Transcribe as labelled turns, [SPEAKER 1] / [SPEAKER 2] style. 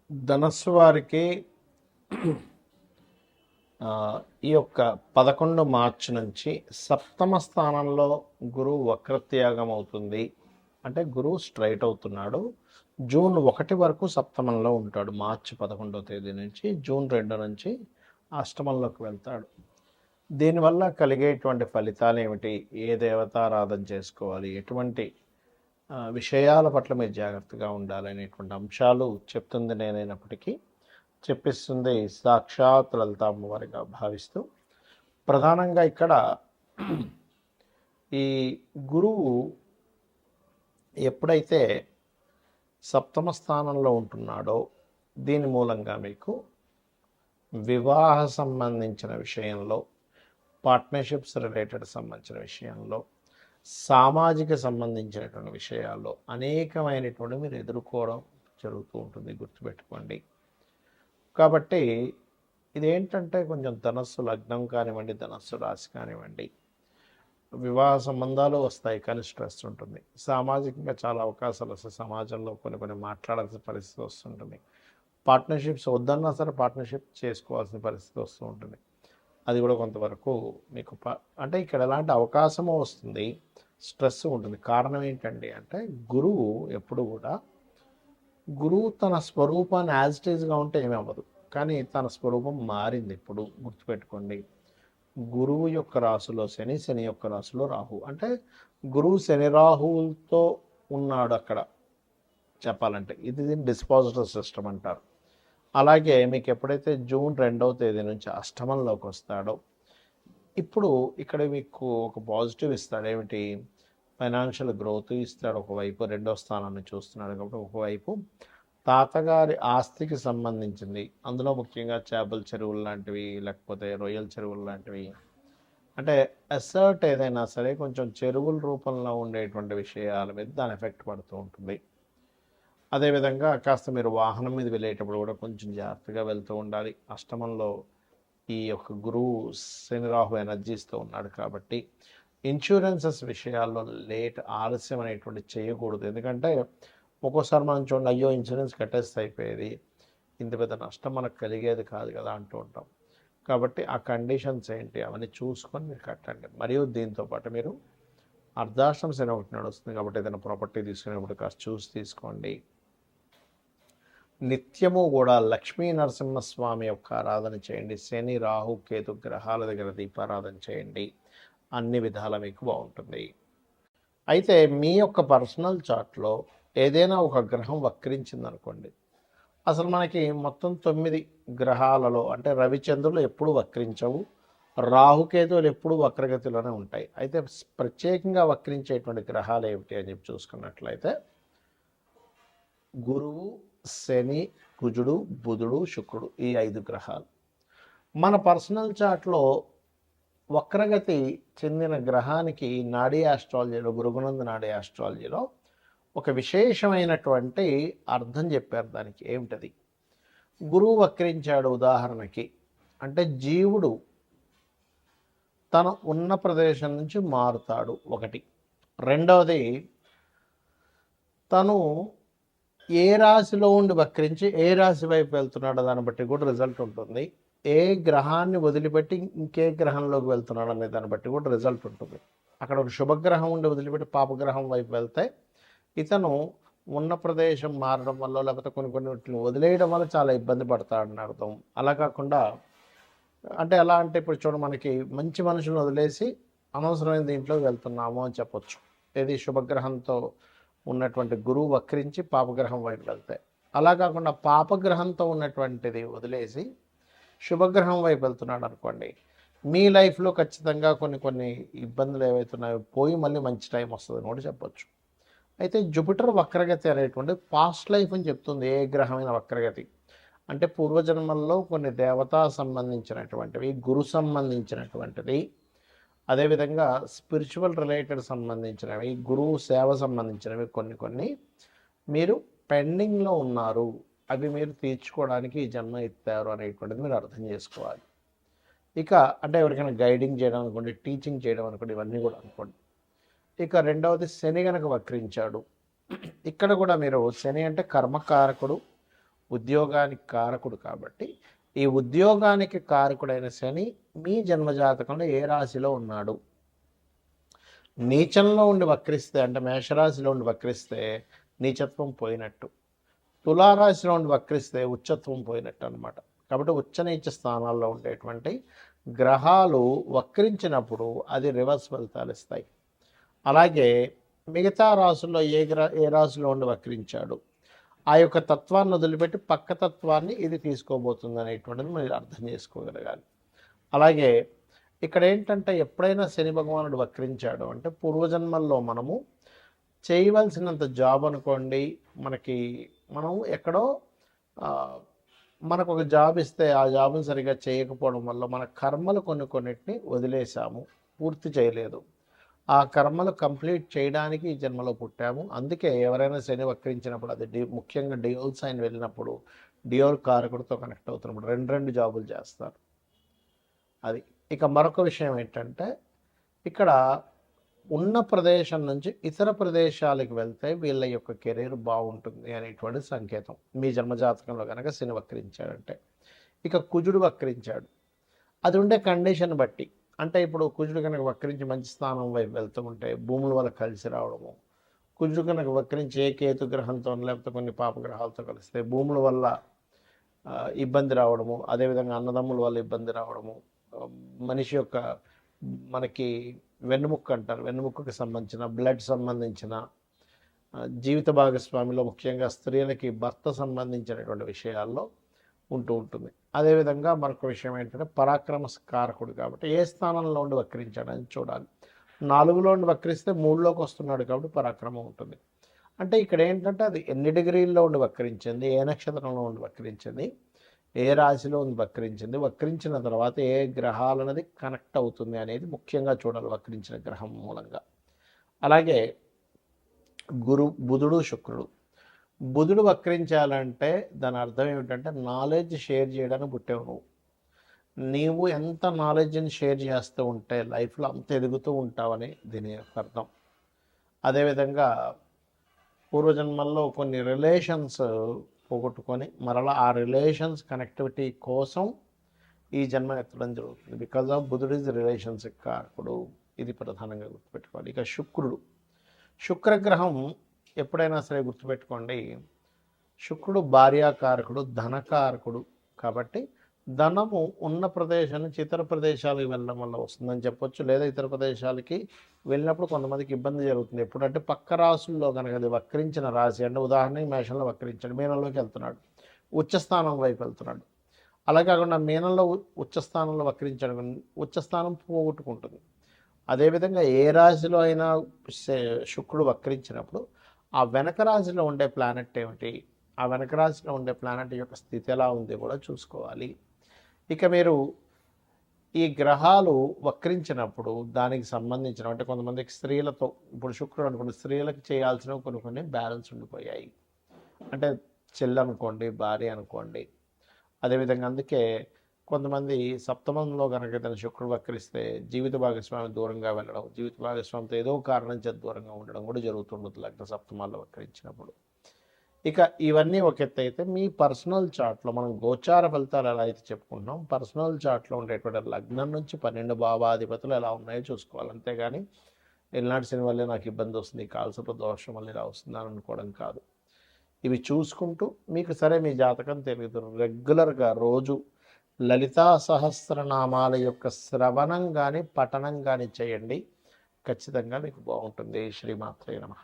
[SPEAKER 1] ధనస్సు వారికి ఈ యొక్క 11 మార్చి నుంచి సప్తమ స్థానంలో గురువు వక్రత్యాగం అవుతుంది. అంటే గురువు స్ట్రైట్ అవుతున్నాడు. జూన్ 1 వరకు సప్తమంలో ఉంటాడు. మార్చి 11వ తేదీ నుంచి జూన్ 2 నుంచి అష్టమంలోకి వెళ్తాడు. దీనివల్ల కలిగేటువంటి ఫలితాలు ఏమిటి, ఏ దేవతారాధన చేసుకోవాలి, ఎటువంటి విషయాల పట్ల మీరు జాగ్రత్తగా ఉండాలనేటువంటి అంశాలు చెప్తుంది నేనైనప్పటికీ చెప్పిస్తుంది సాక్షాత్ లలిత అమ్మవారిగా భావిస్తూ, ప్రధానంగా ఇక్కడ ఈ గురువు ఎప్పుడైతే సప్తమ స్థానంలో ఉంటున్నాడో దీని మూలంగా మీకు వివాహ సంబంధించిన విషయంలో, పార్ట్నర్షిప్స్ రిలేటెడ్ సంబంధించిన విషయంలో, సామాజిక సంబంధించినటువంటి విషయాల్లో అనేకమైనటువంటి మీరు ఎదుర్కోవడం జరుగుతూ ఉంటుంది, గుర్తుపెట్టుకోండి. కాబట్టి ఇదేంటంటే కొంచెం ధనస్సు లగ్నం కానివ్వండి, ధనస్సు రాశి కానివ్వండి, వివాహ సంబంధాలు వస్తాయి కానీ స్ట్రెస్ ఉంటుంది. సామాజికంగా చాలా అవకాశాలు వస్తాయి, సమాజంలో కొన్ని మాట్లాడాల్సిన పరిస్థితి వస్తుంటుంది. పార్ట్నర్షిప్స్ వద్దన్నా సరే పార్ట్నర్షిప్ చేసుకోవాల్సిన పరిస్థితి వస్తూ ఉంటుంది. అది కూడా కొంతవరకు మీకు అంటే ఇక్కడ ఎలాంటి అవకాశమో వస్తుంది, స్ట్రెస్ ఉంటుంది. కారణం ఏంటండి అంటే గురువు ఎప్పుడు కూడా తన స్వరూపాన్ని యాజ్ ఇట్ ఈజ్గా ఉంటే ఏమీ అవ్వదు, కానీ తన స్వరూపం మారింది. ఇప్పుడు గుర్తుపెట్టుకోండి, గురువు యొక్క రాశిలో శని, శని యొక్క రాశిలో రాహు. అంటే గురువు శని రాహువులతో ఉన్నాడు అక్కడ చెప్పాలంటే. ఇది డిస్పాజిటర్ సిస్టమ్ అంటారు. అలాగే మీకు ఎప్పుడైతే జూన్ 2వ తేదీ నుంచి అష్టమంలోకి వస్తాడో, ఇప్పుడు ఇక్కడ మీకు ఒక పాజిటివ్ ఇస్తాడు. ఏమిటి? ఫైనాన్షియల్ గ్రోత్ ఇస్తాడు ఒకవైపు, 2వ స్థానాన్ని చూస్తున్నాడు కాబట్టి ఒకవైపు తాతగారి ఆస్తికి సంబంధించింది, అందులో ముఖ్యంగా చేపల చెరువులు లాంటివి, లేకపోతే రొయ్యల చెరువులు లాంటివి, అంటే అసర్ట్ ఏదైనా సరే కొంచెం చెరువుల రూపంలో ఉండేటువంటి విషయాల మీద దాని ఎఫెక్ట్ పడుతూ ఉంటుంది. అదేవిధంగా కాస్త మీరు వాహనం మీద వెళ్ళేటప్పుడు కూడా కొంచెం జాగ్రత్తగా వెళ్తూ ఉండాలి. అష్టమంలో ఈ యొక్క గురువు శని రాహు ఎనర్జీస్తో ఉన్నాడు కాబట్టి ఇన్సూరెన్సెస్ విషయాల్లో ఆలస్యం అనేటువంటి చేయకూడదు. ఎందుకంటే ఒక్కోసారి మనం చూడండి, అయ్యో ఇన్సూరెన్స్ కట్టేస్తే అయిపోయేది, ఇంత పెద్ద నష్టం మనకు కలిగేది కాదు కదా అంటూ ఉంటాం. కాబట్టి ఆ కండిషన్స్ ఏంటి అవన్నీ చూసుకొని మీరు కట్టండి. మరియు దీంతోపాటు మీరు అర్ధాష్టమ శని ఒకటి నడుస్తుంది కాబట్టి ఏదైనా ప్రాపర్టీ తీసుకునేప్పుడు కాస్త చూసి తీసుకోండి. నిత్యము కూడా లక్ష్మీ నరసింహస్వామి యొక్క ఆరాధన చేయండి. శని రాహు కేతు గ్రహాల దగ్గర దీపారాధన చేయండి. అన్ని విధాల మీకు బాగుంటుంది. అయితే మీ యొక్క పర్సనల్ చార్ట్లో ఏదైనా ఒక గ్రహం వక్రించిందనుకోండి, అసలు మనకి మొత్తం 9 గ్రహాలలో అంటే రవిచంద్రులు ఎప్పుడు వక్రించవు, రాహుకేతువులు ఎప్పుడు వక్రగతిలోనే ఉంటాయి. అయితే ప్రత్యేకంగా వక్రించేటువంటి గ్రహాలు ఏమిటి అని చెప్పి చూసుకున్నట్లయితే గురువు, శని, కుజుడు, బుధుడు, శుక్రుడు, ఈ 5 గ్రహాలు. మన పర్సనల్ చార్ట్లో వక్రగతి చెందిన గ్రహానికి నాడీ ఆస్ట్రాలజీలో, గురుగునంద నాడీ ఆస్ట్రాలజీలో ఒక విశేషమైనటువంటి అర్థం చెప్పారు. దానికి ఏమిటది? గురువు వక్రించాడు ఉదాహరణకి అంటే జీవుడు తన ఉన్న ప్రదేశం నుంచి మారుతాడు ఒకటి. రెండవది, తను ఏ రాశిలో ఉండి వక్రించి ఏ రాశి వైపు వెళ్తున్నాడో దాన్ని బట్టి కూడా రిజల్ట్ ఉంటుంది. ఏ గ్రహాన్ని వదిలిపెట్టి ఇంకే గ్రహంలోకి వెళ్తున్నాడు అనే దాన్ని బట్టి కూడా రిజల్ట్ ఉంటుంది. అక్కడ ఒక శుభగ్రహం ఉండి వదిలిపెట్టి పాపగ్రహం వైపు వెళ్తే ఇతను ఉన్న ప్రదేశం మారడం వల్ల, లేకపోతే కొన్ని వదిలేయడం వల్ల చాలా ఇబ్బంది పడతాడని అర్థం. అలా కాకుండా అంటే ఎలా అంటే ఇప్పుడు చూడండి, మనకి మంచి మనుషులను వదిలేసి అనవసరమైన దీంట్లో వెళ్తున్నాము అని చెప్పొచ్చు. ఇది శుభగ్రహంతో ఉన్నటువంటి గురువు వక్రించి పాపగ్రహం వైపు వెళ్తాయి. అలా కాకుండా పాపగ్రహంతో ఉన్నటువంటిది వదిలేసి శుభగ్రహం వైపు వెళ్తున్నాడు అనుకోండి, మీ లైఫ్లో ఖచ్చితంగా కొన్ని ఇబ్బందులు ఏవైతున్నాయో పోయి మళ్ళీ మంచి టైం వస్తుందని కూడా చెప్పొచ్చు. అయితే జూపిటర్ వక్రగతి అనేటువంటి పాస్ట్ లైఫ్ అని చెప్తుంది. ఏ గ్రహమైన వక్రగతి అంటే పూర్వజన్మల్లో కొన్ని దేవతా సంబంధించినటువంటివి, గురు సంబంధించినటువంటివి, అదేవిధంగా స్పిరిచువల్ రిలేటెడ్ సంబంధించినవి, గురువు సేవ సంబంధించినవి కొన్ని మీరు పెండింగ్లో ఉన్నారు, అవి మీరు తీర్చుకోవడానికి ఈ జన్మ ఎత్తారు అనేటువంటిది మీరు అర్థం చేసుకోవాలి. ఇక అంటే ఎవరికైనా గైడింగ్ చేయడం అనుకోండి, టీచింగ్ చేయడం అనుకోండి, ఇవన్నీ కూడా అనుకోండి. ఇక రెండవది, శని గనక వక్రించాడు. ఇక్కడ కూడా మీరు శని అంటే కర్మకారకుడు, ఉద్యోగానికి కారకుడు కాబట్టి ఈ ఉద్యోగానికి కారకుడైన శని మీ జన్మజాతకంలో ఏ రాశిలో ఉన్నాడు? నీచంలో ఉండి వక్రిస్తే, అంటే మేషరాశిలో ఉండి వక్రిస్తే నీచత్వం పోయినట్టు, తులారాశిలో ఉండి వక్రిస్తే ఉచ్చత్వం పోయినట్టు అనమాట. కాబట్టి ఉచ్చ నీచ స్థానాల్లో ఉండేటువంటి గ్రహాలు వక్రించినప్పుడు అది రివర్స్ ఫలితాలు ఇస్తాయి. అలాగే మిగతా రాశుల్లో ఏ రాశిలో ఉండి వక్రించాడు, ఆ యొక్క తత్వాన్ని వదిలిపెట్టి పక్క తత్వాన్ని ఇది తీసుకోబోతుంది అనేటువంటిది మీరు అర్థం చేసుకోగలగాలి. అలాగే ఇక్కడ ఏంటంటే ఎప్పుడైనా శని భగవానుడు వక్రించాడు అంటే పూర్వజన్మల్లో మనము చేయవలసినంత జాబ్ అనుకోండి, మనం ఎక్కడో మనకు ఒక జాబ్ ఇస్తే ఆ జాబ్ని సరిగా చేయకపోవడం వల్ల మన కర్మలు కొన్నిటిని వదిలేసాము, పూర్తి చేయలేదు. ఆ కర్మలు కంప్లీట్ చేయడానికి ఈ జన్మలో పుట్టాము. అందుకే ఎవరైనా శని వక్రించినప్పుడు అది ముఖ్యంగా డియోల్ సైన్ వెళ్ళినప్పుడు డియోల్ కారకుడితో కనెక్ట్ అవుతున్నప్పుడు రెండు జాబులు చేస్తారు. అది ఇక మరొక విషయం ఏంటంటే ఇక్కడ ఉన్న ప్రదేశం నుంచి ఇతర ప్రదేశాలకు వెళ్తే వీళ్ళ యొక్క కెరీర్ బాగుంటుంది అనేటువంటి సంకేతం మీ జన్మజాతకంలో కనుక శని వక్రించాడంటే. ఇక కుజుడు వక్రించాడు, అది ఉండే కండిషన్ బట్టి, అంటే ఇప్పుడు కుజుడు కనుక వక్రించి మంచి స్థానం వైపు వెళ్తూ ఉంటే భూముల వల్ల కలిసి రావడము, కుజుడు కనుక వక్రించి ఏ కేతు గ్రహంతో లేకపోతే కొన్ని పాపగ్రహాలతో కలిస్తే భూముల వల్ల ఇబ్బంది రావడము, అదేవిధంగా అన్నదమ్ముల వల్ల ఇబ్బంది రావడము, మనిషి యొక్క మనకి వెన్నుముక్క అంటారు, వెన్నుముక్కకి సంబంధించిన బ్లడ్ సంబంధించిన జీవిత భాగస్వామిలో ముఖ్యంగా స్త్రీలకి భర్త సంబంధించినటువంటి విషయాల్లో ఉంటుంది. అదేవిధంగా మరొక విషయం ఏంటంటే పరాక్రమకారకుడు కాబట్టి ఏ స్థానంలో ఉండి వక్రించాడని చూడాలి. 4లో ఉండి వక్రిస్తే 3లోకి వస్తున్నాడు కాబట్టి పరాక్రమం ఉంటుంది. అంటే ఇక్కడ ఏంటంటే అది ఎన్ని డిగ్రీల్లో ఉండి వక్రించింది, ఏ నక్షత్రంలో ఉండి వక్రించింది, ఏ రాశిలో ఉంది వక్రించింది, వక్రించిన తర్వాత ఏ గ్రహాలన్నది కనెక్ట్ అవుతుంది అనేది ముఖ్యంగా చూడాలి వక్రించిన గ్రహం మూలంగా. అలాగే బుధుడు శుక్రుడు. బుధుడు వక్రించాలంటే దాని అర్థం ఏమిటంటే నాలెడ్జ్ షేర్ చేయడానికి పుట్టావు నీవు ఎంత నాలెడ్జ్ని షేర్ చేస్తూ ఉంటే లైఫ్లో అంత ఎదుగుతూ ఉంటావని దీని యొక్క అర్థం. అదేవిధంగా పూర్వజన్మల్లో కొన్ని రిలేషన్స్ పోగొట్టుకొని మరలా ఆ రిలేషన్స్ కనెక్టివిటీ కోసం ఈ జన్మ ఎత్తడం జరుగుతుంది. బికాజ్ ఆఫ్ బుధుడు ఇస్ రిలేషన్స్ కారకుడు, ఇది ప్రధానంగా గుర్తుపెట్టుకోవాలి. ఇక శుక్రగ్రహం ఎప్పుడైనా సరే గుర్తుపెట్టుకోండి, శుక్రుడు భార్యాకారకుడు, ధనకారకుడు కాబట్టి ధనము ఉన్న ప్రదేశం నుంచి ఇతర ప్రదేశాలకు వెళ్ళడం వల్ల వస్తుందని చెప్పొచ్చు. లేదా ఇతర ప్రదేశాలకి వెళ్ళినప్పుడు కొంతమందికి ఇబ్బంది జరుగుతుంది. ఎప్పుడంటే పక్క రాశుల్లో కనుక అది వక్రించిన రాశి, అంటే ఉదాహరణకి మేషంలో వక్రించాడు, మీనంలోకి వెళ్తున్నాడు, ఉచ్చస్థానం వైపు వెళ్తున్నాడు. అలా కాకుండా మీనంలో ఉచ్చస్థానంలో వక్రించాడు, ఉచ్చస్థానం పోగొట్టుకుంటుంది. అదేవిధంగా ఏ రాశిలో అయినా శుక్రుడు వక్రించినప్పుడు ఆ వెనక రాశిలో ఉండే ప్లానెట్ ఏమిటి, ఆ వెనక రాశిలో ఉండే ప్లానెట్ యొక్క స్థితి ఎలా ఉంది కూడా చూసుకోవాలి. ఇక మీరు ఈ గ్రహాలు వక్రించినప్పుడు దానికి సంబంధించిన, అంటే కొంతమందికి స్త్రీలతో, ఇప్పుడు శుక్రుడు అనుకోండి, స్త్రీలకు చేయాల్సినవి కొన్ని బ్యాలెన్స్ ఉండిపోయాయి, అంటే చెల్లి అనుకోండి, భార్య అనుకోండి. అదేవిధంగా అందుకే కొంతమంది సప్తమంలో కనుక తన శుక్రుడు వక్రిస్తే జీవిత భాగస్వామి దూరంగా వెళ్ళడం, జీవిత భాగస్వామితో ఏదో కారణం చేత దూరంగా ఉండడం కూడా జరుగుతుంటుంది లగ్న సప్తమాల్లో వక్రించినప్పుడు. ఇక ఇవన్నీ ఒక ఎత్తు అయితే మీ పర్సనల్ చార్ట్లో మనం గోచార ఫలితాలు ఎలా అయితే చెప్పుకుంటున్నాం, పర్సనల్ చార్ట్లో ఉండేటువంటి లగ్నం నుంచి 12 భావాధిపతులు ఎలా ఉన్నాయో చూసుకోవాలి. అంతేగాని ఎల్నాటి శని వల్లే నాకు ఇబ్బంది వస్తుంది, కాల్సపు దోషం వల్ల ఇలా వస్తుందని అనుకోవడం కాదు. ఇవి చూసుకుంటూ మీకు సరే మీ జాతకం తెలియదు, రెగ్యులర్గా రోజు లలితా సహస్రనామాల యొక్క శ్రవణం కానీ పఠనం కానీ చేయండి, ఖచ్చితంగా మీకు బాగుంటుంది. శ్రీమాత్రే నమః.